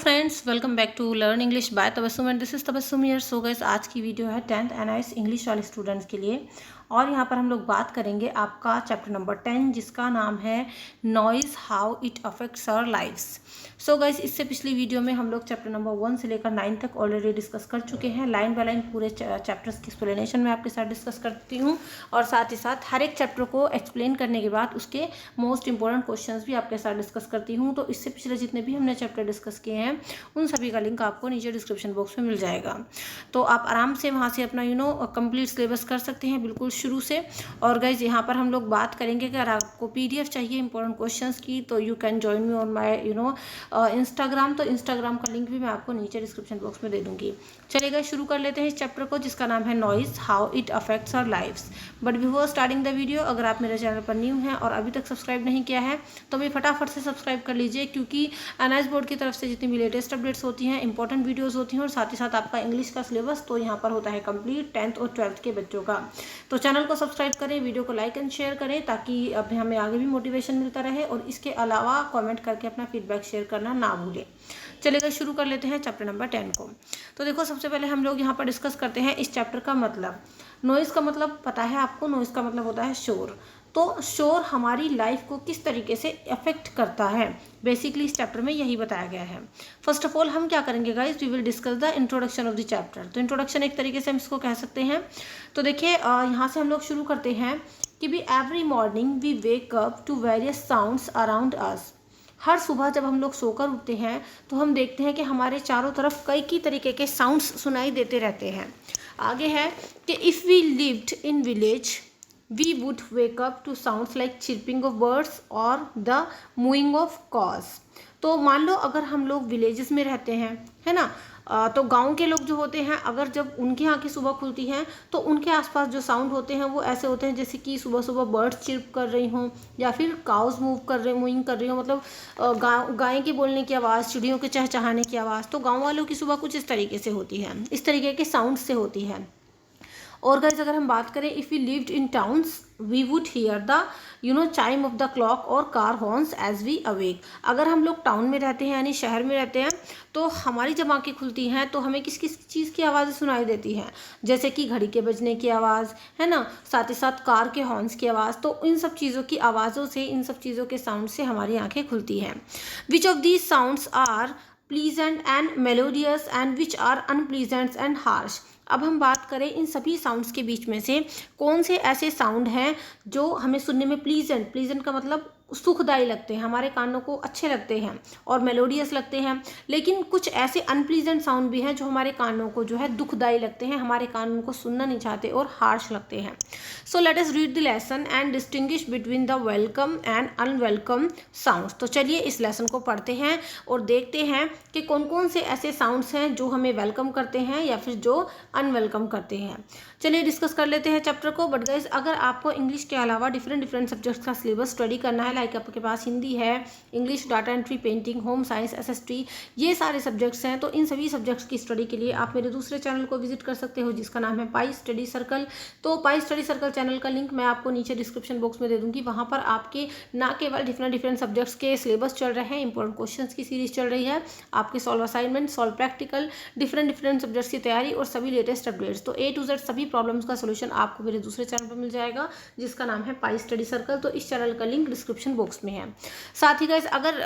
Friends, welcome back to learn English by Tabassum and this is Tabassum here. So guys, आज की video है 10th NIS English वाले students के लिए और यहाँ पर हम लोग बात करेंगे आपका चैप्टर नंबर 10 जिसका नाम है noise how it affects our lives. So guys, इससे पिछली वीडियो में हम लोग चैप्टर नंबर 1 से लेकर 9 तक ऑलरेडी डिस्कस कर चुके हैं। लाइन बाय लाइन पूरे चैप्टर्स की एक्सप्लेनेशन मैं आपके साथ डिस्कस करती हूँ और साथ ही साथ हर एक चैप्टर को एक्सप्लेन करने के बाद उसके मोस्ट इंपॉर्टेंट क्वेश्चंस भी आपके साथ डिस्कस करती हूँ। तो इससे पिछले जितने भी हमने चैप्टर डिस्कस किए हैं उन सभी का लिंक आपको नीचे डिस्क्रिप्शन बॉक्स में मिल जाएगा, तो आप आराम से वहाँ से अपना कंप्लीट सिलेबस कर सकते हैं बिल्कुल शुरू से। और गाइज, यहाँ पर हम लोग बात करेंगे कि अगर आपको PDF चाहिए इंपॉर्टेंट क्वेश्चंस की तो you can join me on my Instagram. तो इंस्टाग्राम का लिंक भी मैं आपको नीचे डिस्क्रिप्शन बॉक्स में दे दूँगी। चलिएगा शुरू कर लेते हैं इस चैप्टर को जिसका नाम है noise how it affects our lives. But before starting the video, अगर आप मेरे चैनल पर न्यू हैं और अभी तक सब्सक्राइब नहीं किया है तो भी फटाफट से सब्सक्राइब कर लीजिए, क्योंकि NIS बोर्ड की तरफ से जितनी भी लेटेस्ट अपडेट्स होती हैं, इंपॉर्टेंट वीडियोस होती हैं और साथ ही साथ आपका इंग्लिश का सिलेबस तो यहाँ पर होता है कंप्लीट 10th और 12th के बच्चों का। तो चैनल को सब्सक्राइब करें, वीडियो को लाइक एंड शेयर करें ताकि अब हमें आगे भी मोटिवेशन मिलता रहे, और इसके अलावा कमेंट करके अपना फीडबैक शेयर करना ना भूलें। चलिएगा शुरू कर लेते हैं चैप्टर नंबर 10 को। तो देखो, सबसे पहले हम लोग यहाँ पर डिस्कस करते हैं इस चैप्टर का मतलब। नॉइज़ का मतलब पता है आपको, नॉइज़ का मतलब होता है शोर। तो शोर हमारी लाइफ को किस तरीके से अफेक्ट करता है, बेसिकली इस चैप्टर में यही बताया गया है। फर्स्ट ऑफ ऑल हम क्या करेंगे guys, we will discuss the introduction of the chapter. तो इंट्रोडक्शन एक तरीके से हम इसको कह सकते हैं। तो देखिए, यहाँ से हम लोग शुरू करते हैं कि भी every morning we wake up to various sounds around us. हर सुबह जब हम लोग सोकर उठते हैं तो हम देखते हैं कि हमारे चारों तरफ कई तरीके के साउंड्स सुनाई देते रहते हैं। आगे है कि if we lived in village we would wake up to sounds like chirping of birds or the mooing of cows। तो मान लो अगर हम लोग विलेजेस में रहते हैं, है ना, तो गांव के लोग जो होते हैं, अगर जब उनकी आंखें सुबह खुलती हैं तो उनके आसपास जो साउंड होते हैं वो ऐसे होते हैं जैसे कि सुबह सुबह बर्ड्स चिर्प कर रही हों या फिर काउज मूव कर रहे, मूविंग कर रही हो, मतलब गाय के बोलने की आवाज़, चिड़ियों के चहचहाने की आवाज़। तो गाँव वालों की सुबह कुछ इस तरीके से होती है, इस तरीके के साउंड से होती है। और गाइस, अगर हम बात करें, if we lived in towns we would hear the chime of the clock और car horns as we awake. अगर हम लोग टाउन में रहते हैं यानी शहर में रहते हैं तो हमारी जब आँखें खुलती हैं तो हमें किस किस चीज़ की आवाज़ें सुनाई देती हैं, जैसे कि घड़ी के बजने की आवाज़, है ना, साथ ही साथ कार के हॉर्न्स की आवाज़। तो इन सब चीज़ों की आवाज़ों से, इन सब चीज़ों के साउंड से हमारी आँखें खुलती हैं। Which of these sounds are pleasant and melodious and which are unpleasant and harsh. अब हम बात करें इन सभी साउंड्स के बीच में से कौन से ऐसे साउंड हैं जो हमें सुनने में प्लीजेंट, प्लीजेंट का मतलब सुखदायी लगते हैं, हमारे कानों को अच्छे लगते हैं और मेलोडियस लगते हैं, लेकिन कुछ ऐसे अनप्लीजेंट साउंड भी हैं जो हमारे कानों को जो है दुखदायी लगते हैं, हमारे कान उनको सुनना नहीं चाहते और हार्श लगते हैं। So let us read the lesson and distinguish between the welcome and unwelcome sounds. तो चलिए इस लेसन को पढ़ते हैं और देखते हैं कि कौन कौन से ऐसे साउंड्स हैं जो हमें वेलकम करते हैं या फिर जो अनवेलकम करते हैं। चलिए डिस्कस कर लेते हैं चैप्टर को। बट गाइस, अगर आपको इंग्लिश के अलावा डिफरेंट सब्जेक्ट्स का सिलेबस स्टडी करना है, लाइक आपके पास हिंदी है, English, data entry, painting, home science, SST, ये सारे सब्जेक्ट्स हैं, तो इन सभी सब्जेक्ट्स की स्टडी के लिए आप मेरे दूसरे चैनल को विजिट कर सकते हो जिसका नाम है पाई स्टडी सर्कल। तो पाई स्टडी सर्कल चैनल का लिंक मैं आपको नीचे डिस्क्रिप्शन बॉक्स में दे दूँगी। वहाँ पर आपके ना केवल डिफरेंट सब्जेक्ट्स के सिलेबस चल रहे हैं, इंपॉर्टेंट क्वेश्चन की सीरीज चल रही है, आपके solve assignment, solve practical, different subjects की तैयारी और सभी लेटेस्ट अपडेट्स। तो A to Z सभी प्रॉब्लम्स का सोल्यूशन आपको मेरे दूसरे चैनल पर मिल जाएगा जिसका नाम है पाई स्टडी सर्कल। तो इस चैनल का लिंक डिस्क्रिप्शन बॉक्स में है। साथ ही गाइस, अगर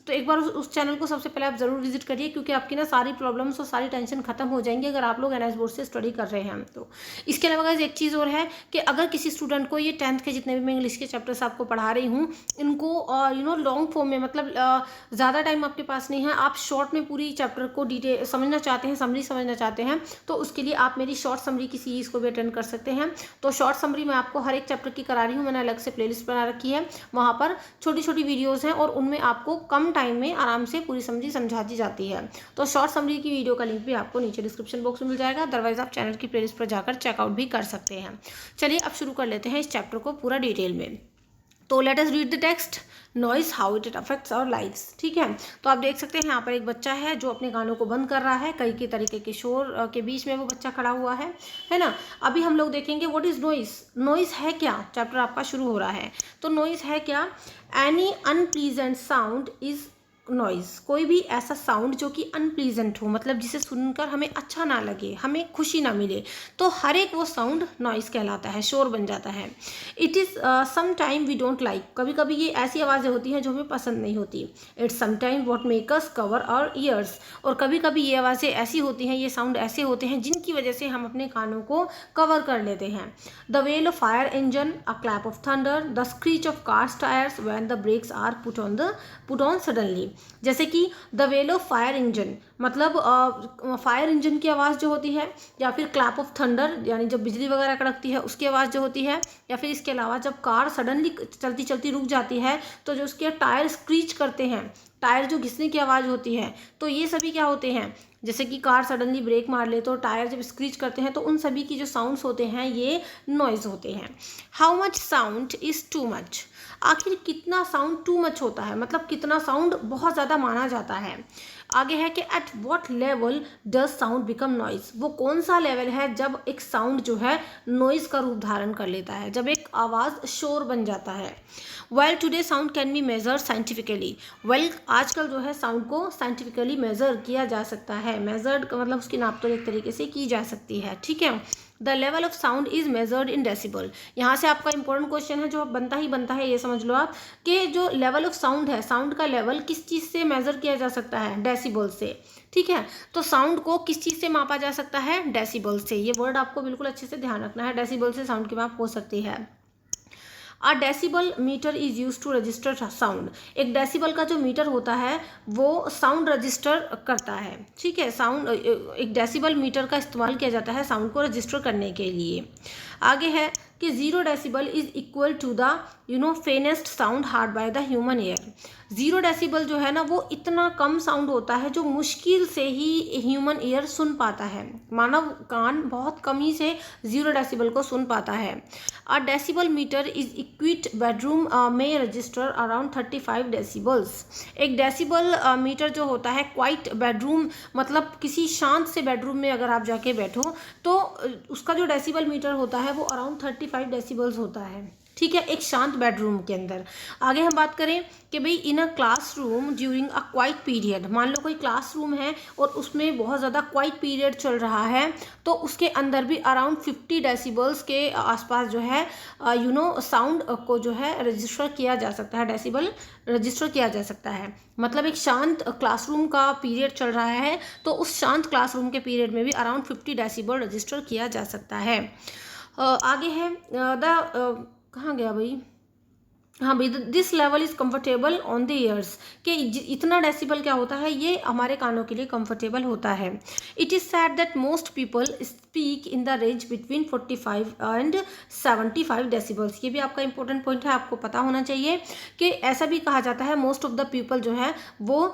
तो एक बार उस चैनल को सबसे पहले आप जरूर विजिट करिए, क्योंकि आपकी ना सारी प्रॉब्लम्स और सारी टेंशन खत्म हो जाएंगी अगर आप लोग NIS बोर्ड से स्टडी कर रहे हैं तो। इसके अलावा गाइस एक चीज़ और है कि अगर किसी स्टूडेंट को ये 10th के जितने भी मैं इंग्लिश के चैप्टर्स आपको पढ़ा रही हूँ इनको लॉन्ग फॉर्म में, मतलब ज़्यादा टाइम आपके पास नहीं है, आप शॉर्ट में पूरी चैप्टर को डिटेल समझना चाहते हैं, समरी समझना चाहते हैं, तो उसके लिए आप मेरी शॉर्ट समरी की सीरीज़ को भी अटेंड कर सकते हैं। तो शॉर्ट समरी मैं आपको हर एक चैप्टर की करा रही हूँ, मैंने अलग से प्लेलिस्ट बना रखी है, वहाँ पर छोटी छोटी वीडियोज़ हैं और उनमें आपको कम टाइम में आराम से पूरी समझी समझा दी जाती है। तो शॉर्ट समरी की वीडियो का लिंक भी आपको नीचे डिस्क्रिप्शन बॉक्स में मिल जाएगा, अदरवाइज आप चैनल की प्लेलिस्ट पर जाकर चेकआउट भी कर सकते हैं। चलिए अब शुरू कर लेते हैं इस चैप्टर को पूरा डिटेल में। तो let us read the text, noise how it affects our lives. ठीक है, तो आप देख सकते हैं यहाँ पर एक बच्चा है जो अपने कानों को बंद कर रहा है, कई के तरीके के शोर के बीच में वो बच्चा खड़ा हुआ है ना। अभी हम लोग देखेंगे व्हाट इज नॉइज़। नॉइज़ है क्या, चैप्टर आपका शुरू हो रहा है। तो नॉइज़ है क्या, any unpleasant sound is noise, कोई भी ऐसा साउंड जो कि अनप्लीजेंट हो, मतलब जिसे सुनकर हमें अच्छा ना लगे, हमें खुशी ना मिले, तो हर एक वो साउंड नॉइज़ कहलाता है, शोर बन जाता है। It is some time we don't like, कभी कभी ये ऐसी आवाज़ें होती हैं जो हमें पसंद नहीं होती। It's some time what make us cover our ears, और कभी कभी ये आवाज़ें ऐसी होती हैं, ये साउंड ऐसे होते हैं जिनकी वजह से हम अपने कानों को कवर कर लेते हैं। The wail of fire engine, a clap of thunder, the screech of cars tyres when the brakes are put on suddenly. जैसे कि the wail of fire engine, मतलब फायर इंजन की आवाज़ जो होती है, या फिर क्लैप ऑफ थंडर यानी जब बिजली वगैरह कड़कती है उसकी आवाज़ जो होती है, या फिर इसके अलावा जब कार सडनली चलती चलती रुक जाती है तो जो उसके टायर स्क्रीच करते हैं, टायर जो घिसने की आवाज़ होती है, तो ये सभी क्या होते हैं, जैसे कि कार सडनली ब्रेक मार ले तो टायर जब स्क्रीच करते हैं, तो उन सभी की जो साउंड्स होते हैं ये नॉइज़ होते हैं। How much sound is too much, आखिर कितना साउंड टू मच होता है, मतलब कितना साउंड बहुत ज़्यादा माना जाता है। आगे है कि at what level does sound become noise, वो कौन सा लेवल है जब एक साउंड जो है नॉइज़ का रूप धारण कर लेता है, जब एक आवाज़ शोर बन जाता है। Well today sound can be measure scientifically, well आजकल जो है साउंड को साइंटिफिकली मेज़र किया जा सकता है। मेजर्ड का मतलब उसकी नाप तो एक तरीके से की जा सकती है, ठीक है। The level of sound is measured in decibel, यहाँ से आपका इंपॉर्टेंट क्वेश्चन है जो बनता है, ये समझ लो आप कि जो लेवल ऑफ साउंड है, साउंड का लेवल किस चीज़ से मेजर किया जा सकता है, डेसिबल से, ठीक है। तो साउंड को किस चीज़ से मापा जा सकता है, डेसिबल से। ये वर्ड आपको बिल्कुल अच्छे से ध्यान रखना है, डेसिबल से साउंड की माप हो सकती है। A decibel meter is use to register sound, एक डेसिबल का जो मीटर होता है वो साउंड रजिस्टर करता है, ठीक है। साउंड, एक डेसिबल मीटर का इस्तेमाल किया जाता है साउंड को रजिस्टर करने के लिए। आगे है कि 0 decibel is equal to the faintest sound heard by the human ear. 0 decibel जो है ना वो इतना कम साउंड होता है जो मुश्किल से ही ह्यूमन ईयर सुन पाता है, मानव कान बहुत कम ही से 0 डेसिबल को सुन पाता है। A decibel metre is इक्विट bedroom में रजिस्टर अराउंड 35 डेसिबल्स, एक डेसिबल मीटर जो होता है क्वाइट बेडरूम, मतलब किसी शांत से बेडरूम में अगर आप जाके बैठो तो उसका जो डेसिबल मीटर होता है वो अराउंड 35 डेसिबल्स होता है, ठीक है, एक शांत बेडरूम के अंदर। आगे हम बात करें कि भाई in a classroom during a quiet period, मान लो कोई क्लासरूम है और उसमें बहुत ज़्यादा क्वाइट पीरियड चल रहा है, तो उसके अंदर भी अराउंड 50 डेसिबल्स के आसपास जो है साउंड को जो है रजिस्टर किया जा सकता है, डेसिबल रजिस्टर किया जा सकता है। मतलब एक शांत क्लासरूम का पीरियड चल रहा है तो उस शांत क्लासरूम के पीरियड में भी अराउंड 50 डेसिबल रजिस्टर किया जा सकता है। आगे है कहाँ गया भाई, हाँ भाई, this level is comfortable on the years, कि इतना डेसिबल क्या होता है, ये हमारे कानों के लिए कंफर्टेबल होता है। It is sad that most people speak in the range between 45 and 75 decibels, ये भी आपका इंपॉर्टेंट पॉइंट है, आपको पता होना चाहिए कि ऐसा भी कहा जाता है मोस्ट ऑफ द पीपल जो है वो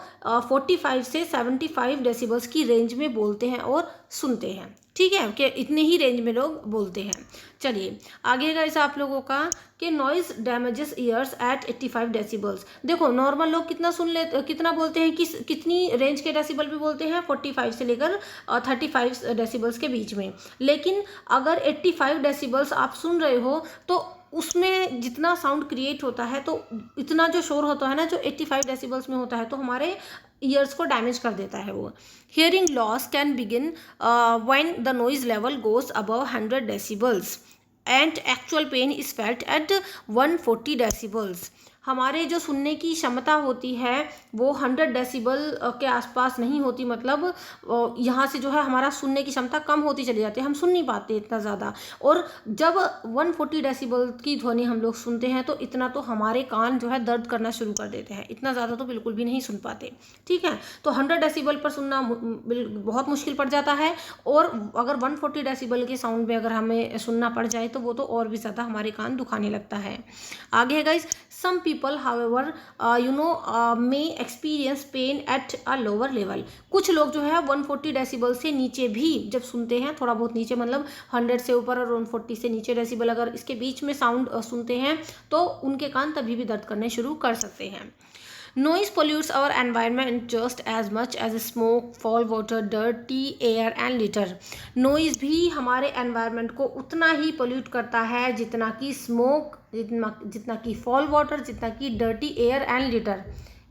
45 से 75 डेसिबल्स की रेंज में बोलते हैं और सुनते हैं, ठीक है, कि इतने ही रेंज में लोग बोलते हैं। चलिए आगे गाइस आप लोगों का कि noise damages ears at 85 decibels. देखो नॉर्मल लोग कितना बोलते हैं, कितनी रेंज के डेसिबल पे बोलते हैं, 45 से लेकर 35 डेसिबल्स के बीच में। लेकिन अगर 85 डेसिबल्स आप सुन रहे हो तो उसमें जितना साउंड क्रिएट होता है, तो इतना जो शोर होता है ना जो 85 डेसिबल्स में होता है, तो हमारे ईयर्स को डैमेज कर देता है वो। Hearing loss can begin when the noise level goes above 100 decibels and actual pain is felt at 140 decibels. हमारे जो सुनने की क्षमता होती है वो 100 डेसिबल के आसपास नहीं होती, मतलब यहाँ से जो है हमारा सुनने की क्षमता कम होती चली जाती है, हम सुन नहीं पाते इतना ज़्यादा। और जब 140 डेसिबल की ध्वनि हम लोग सुनते हैं तो इतना तो हमारे कान जो है दर्द करना शुरू कर देते हैं, इतना ज़्यादा तो बिल्कुल भी नहीं सुन पाते, ठीक है। तो 100 डेसिबल पर सुनना बहुत मुश्किल पड़ जाता है, और अगर 140 डेसिबल के साउंड में अगर हमें सुनना पड़ जाए तो वो तो और भी ज़्यादा हमारे कान दुखाने लगता है। आगे है guys, some people however may experience pain at a lower level। कुछ लोग जो है 140 डेसिबल से नीचे भी जब सुनते हैं, थोड़ा बहुत नीचे मतलब 100 से ऊपर और 140 से नीचे डेसिबल अगर इसके बीच में साउंड सुनते हैं तो उनके कान तभी भी दर्द करने शुरू कर सकते हैं। Noise pollutes our environment just as much as smoke, foul water, dirty air and litter। Noise भी हमारे environment को उतना ही pollute करता है जितना कि smoke, जितना कि fall water, जितना कि dirty air and litter।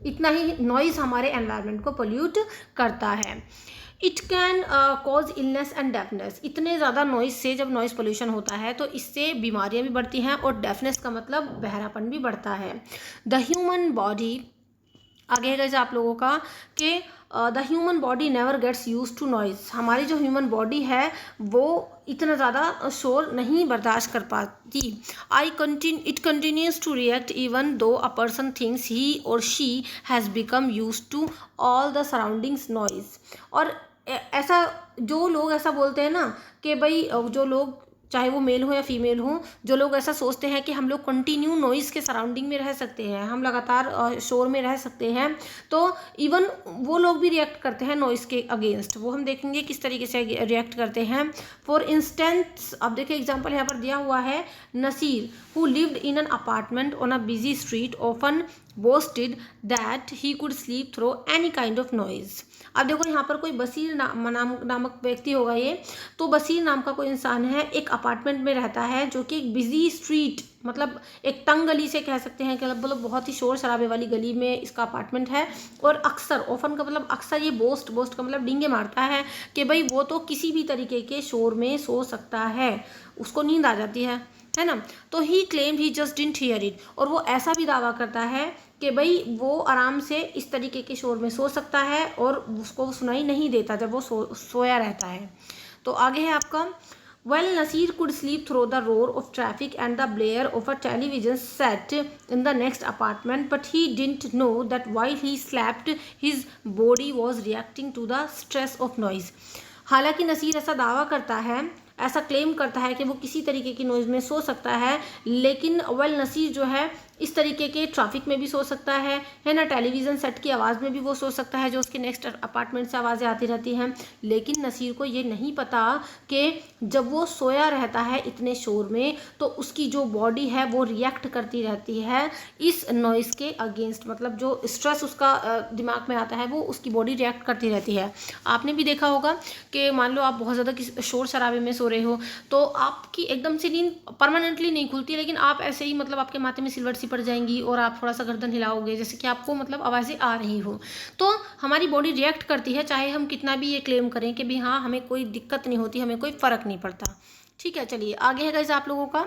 इतना ही नॉइज़ हमारे एनवायरनमेंट को पोल्यूट करता है। It can cause illness and deafness. इतने ज़्यादा नॉइज़ से जब नॉइज़ पोल्यूशन होता है तो इससे बीमारियां भी बढ़ती हैं और डेफनेस का मतलब बहरापन भी बढ़ता है। द ह्यूमन बॉडी, आगे है गाइस आप लोगों का कि the human body never gets use to noise. हमारी जो ह्यूमन बॉडी है वो इतना ज़्यादा शोर नहीं बर्दाश्त कर पाती। It continues to react even though a person thinks he और she has become use to all the surroundings noise. और ऐसा जो लोग ऐसा बोलते हैं ना कि भाई जो लोग चाहे वो मेल हो या फीमेल हो, जो लोग ऐसा सोचते हैं कि हम लोग कंटिन्यू नॉइज़ के सराउंडिंग में रह सकते हैं, हम लगातार शोर में रह सकते हैं, तो इवन वो लोग भी रिएक्ट करते हैं नॉइज़ के अगेंस्ट। वो हम देखेंगे किस तरीके से रिएक्ट करते हैं। फॉर इंस्टेंस, अब देखिए एग्जांपल यहाँ पर दिया हुआ है, Naseer who lived in an apartment on a busy street often boasted that he could sleep through any kind of noise. अब देखो यहाँ पर कोई बसीर नामक व्यक्ति होगा ये, तो बसीर नाम का कोई इंसान है, एक अपार्टमेंट में रहता है जो कि एक बिजी स्ट्रीट, मतलब एक तंग गली से कह सकते हैं कि मतलब बहुत ही शोर शराबे वाली गली में इसका अपार्टमेंट है। और अक्सर, ओफन का मतलब अक्सर, ये बोस्ट का मतलब डींगे मारता है कि भाई वो तो किसी भी तरीके के शोर में सो सकता है, उसको नींद आ जाती है ना। तो he claimed he just didn't hear it, और वो ऐसा भी दावा करता है कि भाई वो आराम से इस तरीके के शोर में सो सकता है और उसको सुनाई नहीं देता जब वो सोया रहता है। तो आगे है आपका, While Nasir could sleep through the roar of traffic and the blare of a television set in the next apartment, but he didn't know that while he slept, his body was reacting to the stress of noise. हालांकि नसीर ऐसा दावा करता है, ऐसा claim करता है कि वो किसी तरीके की नॉइज़ में सो सकता है, लेकिन वेल नसीर जो है इस तरीके के ट्रैफिक में भी सो सकता है ना, टेलीविज़न सेट की आवाज़ में भी वो सो सकता है जो उसके नेक्स्ट अपार्टमेंट से आवाज़ें आती रहती हैं। लेकिन नसीर को ये नहीं पता कि जब वो सोया रहता है इतने शोर में तो उसकी जो बॉडी है वो रिएक्ट करती रहती है इस नॉइज़ के अगेंस्ट, मतलब जो स्ट्रेस उसका दिमाग में आता है वो उसकी बॉडी रिएक्ट करती रहती है। आपने भी देखा होगा कि मान लो आप बहुत ज़्यादा शोर शराबे में सो रहे हो तो आपकी एकदम से नींद परमानेंटली नहीं खुलती, लेकिन आप ऐसे ही मतलब आपके माथे में सिलवट सी पड़ जाएंगी और आप थोड़ा सा गर्दन हिलाओगे जैसे कि आपको मतलब आवाज़ें आ रही हो। तो हमारी बॉडी रिएक्ट करती है, चाहे हम कितना भी ये क्लेम करें कि भी हाँ हमें कोई दिक्कत नहीं होती, हमें कोई फ़र्क नहीं पड़ता। ठीक है, चलिए आगे है गाइस आप लोगों का।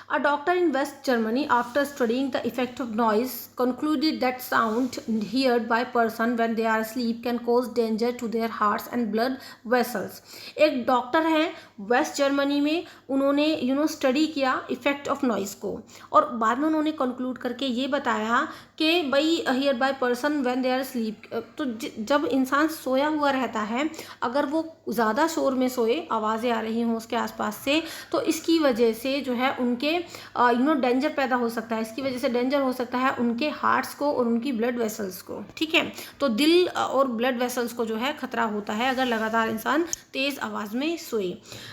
A doctor in West Germany, after studying the effect of noise, concluded that sound heard by person when they are asleep can cause danger to their hearts and blood vessels. एक doctor हैं waste Germany में, उन्होंने study किया effect of noise को और बाद में उन्होंने कंक्लूड करके ये बताया कि भाई hear by person when they are sleep, तो जब इंसान सोया हुआ रहता है अगर वो ज़्यादा शोर में सोए, आवाज़ें आ रही हों उसके आसपास से, तो इसकी वजह से जो है उनके डेंजर पैदा हो सकता है, इसकी वजह से डेंजर हो सकता है उनके हार्ट्स को और उनकी ब्लड वेसल्स को। ठीक है, तो दिल और ब्लड वेसल्स को जो है खतरा होता है अगर लगातार इंसान तेज़ आवाज़ में सोए।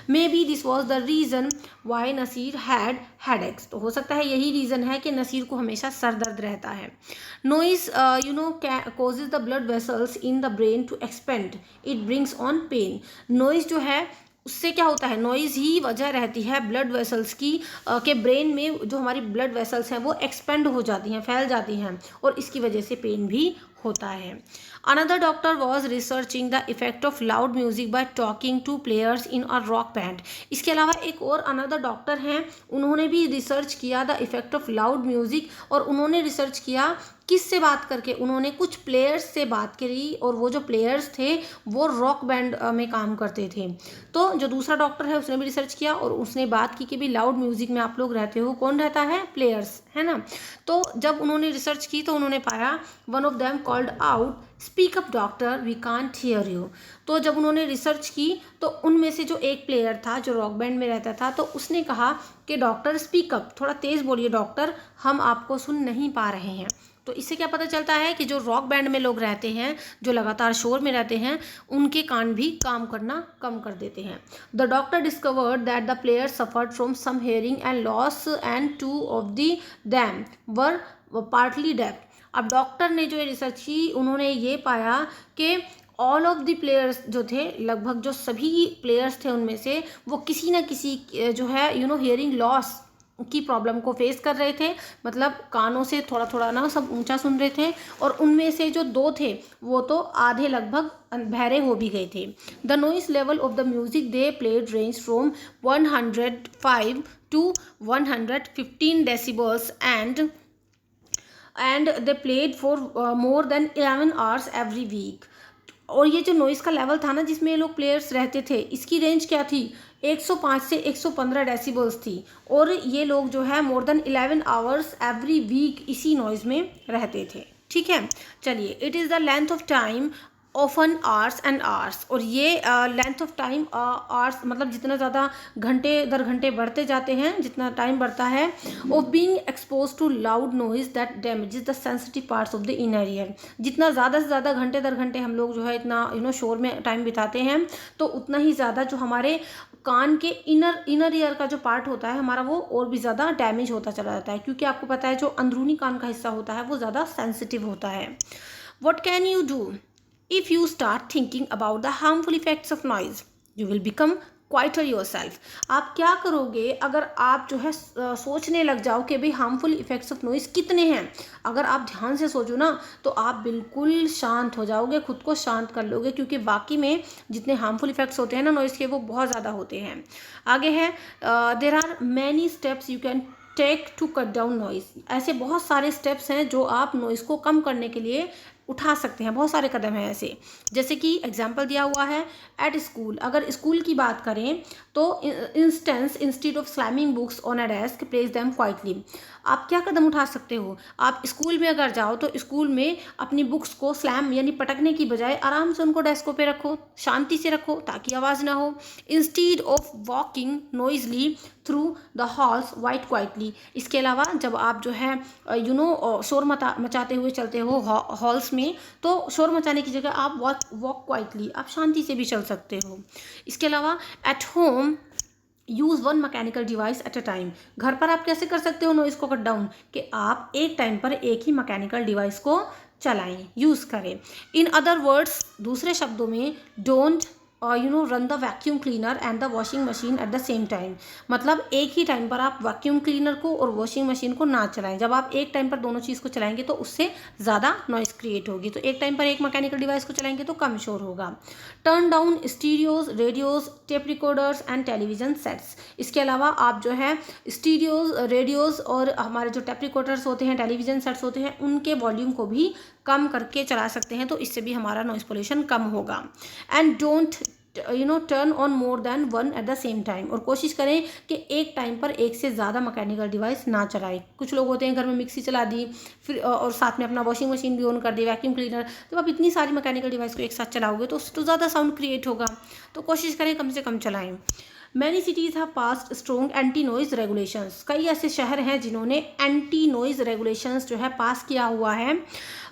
Maybe this was the reason why Naseer had headaches, तो हो सकता है यही रीज़न है कि नसीर को हमेशा सर दर्द रहता है। Noise causes the blood vessels in the brain to expand, it brings on pain. Noise जो है उससे क्या होता है, नॉइज़ ही वजह रहती है ब्लड वेसल्स की के ब्रेन में जो हमारी ब्लड वेसल्स हैं वो एक्सपेंड हो जाती हैं, फैल जाती हैं और इसकी वजह से पेन भी होता है। Another doctor was researching the effect of loud music by talking two players in a rock band. इसके अलावा एक और अनदर डॉक्टर हैं, उन्होंने भी रिसर्च किया the effect of loud music, और उन्होंने रिसर्च किया किससे बात करके, उन्होंने कुछ प्लेयर्स से बात करी और वो जो प्लेयर्स थे वो रॉक बैंड में काम करते थे। तो जो दूसरा डॉक्टर है उसने भी रिसर्च किया और उसने बात की कि भी लाउड म्यूजिक में आप लोग रहते हो, कौन रहता है, प्लेयर्स, है ना। तो जब उन्होंने रिसर्च की तो उन्होंने पाया one of them called out, speak up doctor V can't hear you. तो जब उन्होंने रिसर्च की तो उनमें से जो एक प्लेयर था जो रॉक बैंड में रहता था तो उसने कहा कि डॉक्टर स्पीक अप, थोड़ा तेज़ बोलिए डॉक्टर, हम आपको सुन नहीं पा रहे हैं। तो इससे क्या पता चलता है कि जो रॉक बैंड में लोग रहते हैं, जो लगातार शोर में रहते हैं, उनके कान भी काम करना कम कर देते हैं। The doctor discovered that the player suffered from some hearing and loss and two of the them were partly deaf. अब डॉक्टर ने जो ये रिसर्च की उन्होंने ये पाया कि ऑल ऑफ द प्लेयर्स जो थे, लगभग जो सभी प्लेयर्स थे उनमें से वो किसी न किसी जो है हियरिंग लॉस, की प्रॉब्लम को फेस कर रहे थे, मतलब कानों से थोड़ा थोड़ा ना सब ऊंचा सुन रहे थे, और उनमें से जो 2 थे वो तो आधे लगभग बहरे हो भी गए थे। The noise level of the music they played range from 105 to 115 decibels and they played for more than 11 hours every week। और ये जो नॉइस का लेवल था ना जिसमें ये लोग प्लेयर्स रहते थे, इसकी रेंज क्या थी, 105 से 115 डेसिबल्स थी, और ये लोग जो है more than 11 hours every week इसी नॉइज़ में रहते थे। ठीक है, चलिए, it is the length of time often hours and hours, और ये लेंथ ऑफ टाइम आवर्स मतलब जितना ज़्यादा घंटे दर घंटे बढ़ते जाते हैं, जितना टाइम बढ़ता है, of being expose to loud noise that damages the sensitive parts of the inner ear. जितना ज़्यादा से ज़्यादा घंटे दर घंटे हम लोग जो है इतना शोर में टाइम बिताते हैं, तो उतना ही ज़्यादा जो हमारे कान के इनर ईयर का जो पार्ट होता है हमारा, वो और भी ज़्यादा डैमेज होता चला जाता है, क्योंकि आपको पता है जो अंदरूनी कान का हिस्सा होता है वो ज़्यादा सेंसिटिव होता है। What can you do if you start thinking about the harmful effects of noise? You will become quieter yourself। आप क्या करोगे अगर आप जो है सोचने लग जाओ कि भाई हार्मफुल इफेक्ट्स ऑफ नॉइज़ कितने हैं। अगर आप ध्यान से सोचो ना तो आप बिल्कुल शांत हो जाओगे, खुद को शांत कर लोगे, क्योंकि बाकी में जितने हार्मफुल इफेक्ट्स होते हैं ना नॉइज़ के, वो बहुत ज़्यादा होते हैं। आगे है, there are many steps you can take to cut down noise. ऐसे बहुत सारे स्टेप्स हैं जो आप नॉइज़ को कम करने के लिए उठा सकते हैं, बहुत सारे कदम हैं ऐसे। जैसे कि एग्जाम्पल दिया हुआ है, एट स्कूल, अगर स्कूल की बात करें तो instance instead of slamming books on a desk place them quietly. आप क्या कदम उठा सकते हो, आप स्कूल में अगर जाओ तो स्कूल में अपनी बुक्स को स्लैम यानी पटकने की बजाय आराम से उनको डेस्कों पे रखो, शांति से रखो ताकि आवाज़ ना हो। Instead of walking Noisli through the halls white quietly. इसके अलावा जब आप जो है शोर मचाते हुए चलते हो हॉल्स में, तो शोर मचाने की जगह आप वॉक क्वाइटली, आप शांति से भी चल सकते हो। इसके अलावा at home use one mechanical device at a time. घर पर आप कैसे कर सकते हो नॉइज़ को कट डाउन, कि आप एक टाइम पर एक ही मैकेनिकल डिवाइस को चलाएं, यूज़ करें। इन अदर वर्ड्स, दूसरे शब्दों में, don't run the vacuum cleaner and the washing machine at the same time. मतलब एक ही टाइम पर आप वैक्यूम क्लीनर को और वॉशिंग मशीन को ना चलाएं। जब आप एक टाइम पर दोनों चीज़ को चलाएंगे तो उससे ज़्यादा नॉइज़ क्रिएट होगी, तो एक टाइम पर एक मैकेनिकल डिवाइस को चलाएंगे तो कम शोर होगा। Turn down stereos, radios, tape recorders and television sets. इसके अलावा आप जो है स्टीरियोज, रेडियोज़ और हमारे जो टेप रिकॉर्डर्स होते हैं, टेलीविज़न सेट्स होते हैं, उनके वॉल्यूम को भी कम करके चला सकते हैं, तो इससे भी हमारा नॉइज़ पोल्यूशन कम होगा। And don't turn on more than one at the same time. और कोशिश करें कि एक टाइम पर एक से ज़्यादा मैकेनिकल डिवाइस ना चलाएं। कुछ लोग होते हैं घर में मिक्सी चला दी, फिर और साथ में अपना वॉशिंग मशीन भी ऑन कर दी, वैक्यूम क्लीनर। तो आप इतनी सारी मैकेनिकल डिवाइस को एक साथ चलाओगे तो उससे तो ज़्यादा साउंड क्रिएट होगा, तो कोशिश करें कम से कम चलाएं। Many cities have passed strong anti noise regulations. कई ऐसे शहर हैं जिन्होंने एंटी नॉइज़ रेगुलेशंस जो है पास किया हुआ है।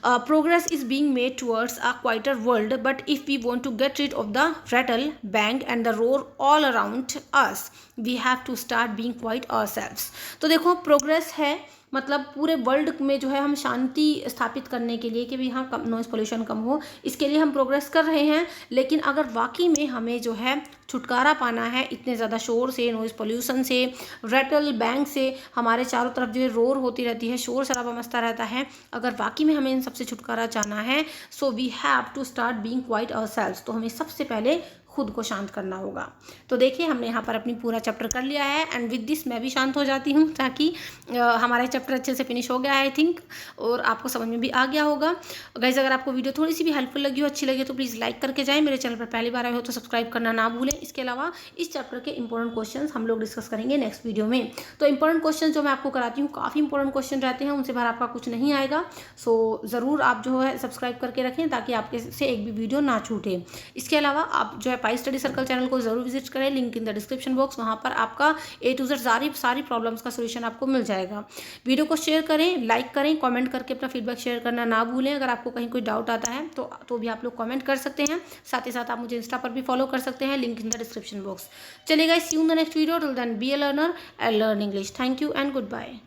Progress is being made towards a quieter world, but if we want to get rid of the rattle, bang and the roar all around us, we have to start being quiet ourselves. तो देखो, progress है मतलब पूरे world में जो है हम शांति स्थापित करने के लिए कि भी हाँ कम नॉइज़ पोल्यूशन कम हो, इसके लिए हम प्रोग्रेस कर रहे हैं। लेकिन अगर वाकई में हमें जो है छुटकारा पाना है इतने ज़्यादा शोर से, नॉइज़ पोल्यूशन से, रैटल बैंग से, हमारे चारों तरफ जो है रोर होती रहती है, शोर शराबा मचता रहता है, अगर वाकई में हमें इन सबसे छुटकारा चाहना है, so we have to start being quiet ourselves. तो हमें सबसे पहले खुद को शांत करना होगा। तो देखिए, हमने यहाँ पर अपनी पूरा चैप्टर कर लिया है, एंड विद दिस मैं भी शांत हो जाती हूँ, ताकि हमारा चैप्टर अच्छे से फिनिश हो गया है आई थिंक, और आपको समझ में भी आ गया होगा। गाइस, अगर आपको वीडियो थोड़ी सी भी हेल्पफुल लगी हो, अच्छी लगी तो प्लीज़ लाइक करके जाएं। मेरे चैनल पर पहली बार आए हो तो सब्सक्राइब करना ना भूलें। इसके अलावा इस चैप्टर के इंपॉर्टेंट क्वेश्चन हम लोग डिस्कस करेंगे नेक्स्ट वीडियो में। तो इंपॉर्टेंट क्वेश्चन जो मैं आपको कराती हूँ, काफ़ी इंपॉर्टेंट क्वेश्चन रहते हैं, उनसे बाहर आपका कुछ नहीं आएगा। सो ज़रूर आप जो है सब्सक्राइब करके रखें ताकि आपके से एक भी वीडियो ना छूटे। इसके अलावा आप जो है पाई स्टडी सर्कल चैनल को जरूर विजिट करें, link in the description box. वहां पर आपका A to Z सारी प्रॉब्लम्स का सोल्यूशन आपको मिल जाएगा। वीडियो को शेयर करें, लाइक करें, कमेंट करके अपना फीडबैक शेयर करना ना भूलें। अगर आपको कहीं कोई डाउट आता है तो भी आप लोग कमेंट कर सकते हैं। साथ ही साथ आप मुझे इंस्टा पर भी फॉलो कर सकते हैं, link in the description box. चलिए guys, see you in the next video. Till then be a learner and learn English. Thank you and good bye.